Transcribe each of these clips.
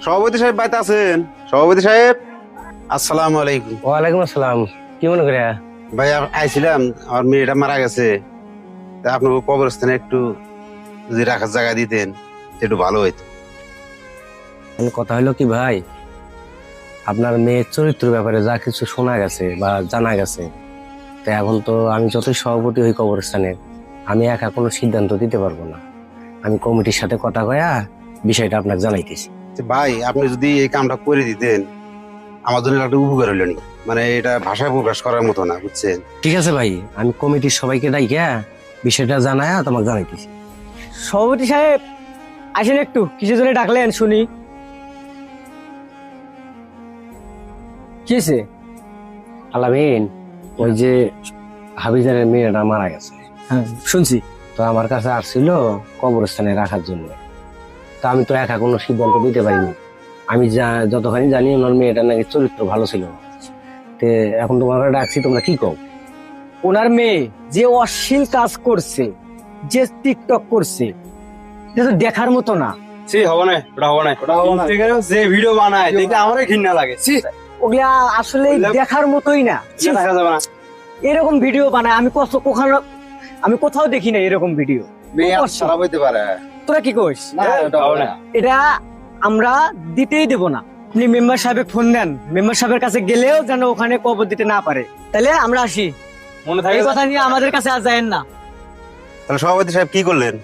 সভাপতি সাহেব বাড়িতে আছেন? সভাপতি সাহেব, আসসালামু আলাইকুম। ওয়ালাইকুম আসসালাম। কি মনে করে? ভাই আইছিলাম, আমার মেয়েটা মারা গেছে, তা আপনার কবরস্থানে একটু যদি রাখার জায়গা দিতেন একটু ভালো হইতো। কথা হলো কি ভাই, আপনার মেয়ের চরিত্র ব্যাপারে যা কিছু শোনা গেছে বা জানা গেছে, তা এখন তো আমি যতই সভাপতি হই কবরস্থানের, আমি একা কোনো সিদ্ধান্ত দিতে পারবো না। আমি কমিটির সাথে কথা কয়া বিষয়টা আপনাকে জানাইতেছি। ভাই আপনি যদি এই কামটা করে দিতেন আমার জন্য একটা উপকার হইল নি, মানে এটা ভাষায় প্রকাশ করার মতো না, বুঝছেন? ঠিক আছে ভাই, আমি কমিটির সবাইকে ডাইকা বিষয়টা জানায়া তোমাকে জানাইতেছি। সভাপতি সাহেব আসেন, একটু কিসের জন্য ডাকলেন শুনি। কি হয়েছে? আলামিন, ওই যে হাবিজারের মেয়েটা মারা গেছে, হ্যাঁ শুনছি। তো আমার কাছে আসছিল কবরস্থানে রাখার জন্য। তা আমি তো একা কোনো সিদ্ধান্ত দিতে পারিনি। আমি যতখানি জানি ওনার মেয়েটার নাকি চরিত্র ভালো ছিল না। তে এখন তোমাকে ডাকছি, তোমরা কি কও? ওনার মেয়ে যে অশ্লীল কাজ করছে, যে টিকটক করছে, এটা তো দেখার মতো না। যে ভিডিও বানায় দেখে আমারই ঘৃণা লাগে। ওগুলা আসলে দেখার মতোই না। দেখা যাবে না। এরকম ভিডিও বানায় আমি কোথাও দেখি না এরকম ভিডিও। মেয়ে খারাপ হইতে পারে। তোরা কি কইস? হবে না। এটা আমরা দিতেই দেব না। আপনি মেম্বার সাহেবের ফোন দেন, মেম্বার সাহেবের কাছে গেলেও যেন ওখানে কবর দিতে না পারে। তাহলে আমরা আসি। মনে থাকে এই কথা নিয়ে আমাদের কাছে আর যায়েন না। তাহলে সভাপতি সাহেব কি করলেন?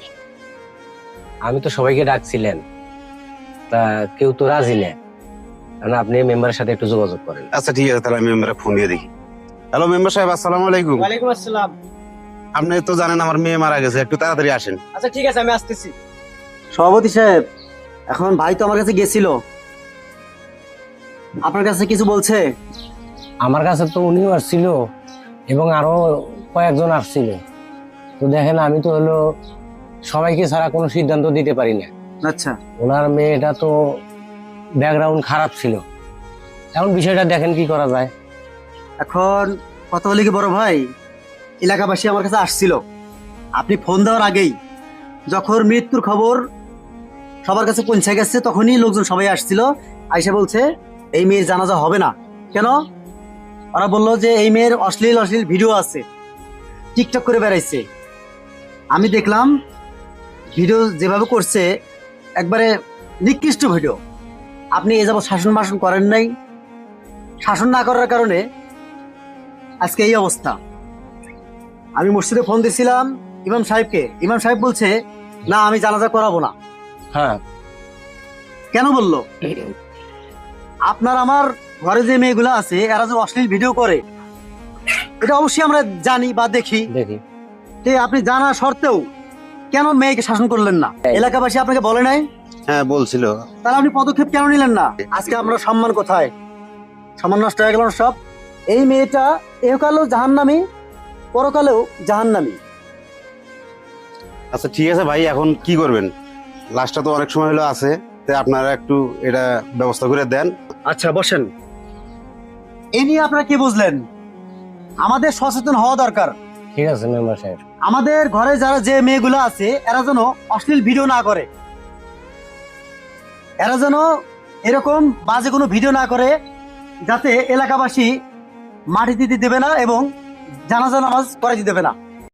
আমি তো সবাইকে ডাকছিলেন, তা কেউ তো রাজি নেই। কারণ আপনি মেম্বারের সাথে একটু যোগাযোগ করেন। আচ্ছা ঠিক আছে, তাহলে আমি মেম্বারে ফোন দিয়ে দেখি। হ্যালো মেম্বার সাহেব, আসসালামু আলাইকুম। ওয়ালাইকুম আসসালাম। আপনি তো জানেন আমার মেয়ে মারা গেছে, একটু তাড়াতাড়ি আসেন। আচ্ছা ঠিক আছে, আমি আসতেছি। সভাপতি সাহেব, এখন ভাই তো আমার কাছে গেছিল, আপনার কাছে কিছু বলছে? আমার কাছে তো উনিও আসছিল এবং আরো কয়েকজন আসছিল। তো দেখেন, আমি তো হলো সবাইকে ছাড়া কোনো সিদ্ধান্ত দিতে পারি না। আচ্ছা, ওনার মেয়েটা তো ব্যাকগ্রাউন্ড খারাপ ছিল। এখন বিষয়টা দেখেন কি করা যায়। এখন কথা বলি কি বড় ভাই, এলাকাবাসী আমার কাছে আসছিল আপনি ফোন দেওয়ার আগেই। যখন মৃত্যুর খবর সবার কাছে পৌঁছে গেছে, তখনই লোকজন সবাই আসছিল, আইসা বলছে এই মেয়ের জানাজা হবে না। কেন? ওরা বললো যে এই মেয়ের অশ্লীল অশ্লীল ভিডিও আছে, টিকটক করে বেড়াইছে। আমি দেখলাম ভিডিও যেভাবে করছে, একবারে নিকৃষ্ট ভিডিও। আপনি এ যাবৎ শাসন বাসন করেন নাই, শাসন না করার কারণে আজকে এই অবস্থা। আমি মসজিদে ফোন দিছিলাম ইমাম সাহেবকে, ইমাম সাহেব বলছে না আমি জানাজা করাবো না। হ্যাঁ, কেন বললো? আপনার আমার ঘরে যে মেয়েগুলো আছে এরা যে অশ্লীল ভিডিও করে, এটা অবশ্যই আমরা জানি বা দেখি। দেখি। তো আপনি জানা সত্ত্বেও কেন মেয়েকে শাসন করলেন না? এলাকাবাসী আপনাকে বলে নাই? হ্যাঁ বলছিল। তাহলে আপনি পদক্ষেপ কেন নিলেন না? আজকে আমরা সম্মান কোথায়? সম্মান নষ্ট হয়ে গেল সব। এই মেয়েটা এহকালেও জাহান্নামী, পরকালেও জাহান্নামী। আচ্ছা ঠিক আছে ভাই, এখন কি করবেন? লাশটা তো অনেক সময় হলো আছে, তাই আপনারা একটু এটা ব্যবস্থা করে দেন। আচ্ছা বসেন। এ নিয়ে আপনারা কি বুঝলেন? আমাদের সচেতন হওয়া দরকার। ঠিক আছে মেম্বার সাহেব। আমাদের ঘরে যারা যে মেয়েগুলো আছে এরা যেন অশ্লীল ভিডিও না করে, এরা যেন এরকম বাজে কোনো ভিডিও না করে, যাতে এলাকাবাসী মাটি দিতে দেবে না এবং জানাজা নামাজ পড়াইতে দেবে না।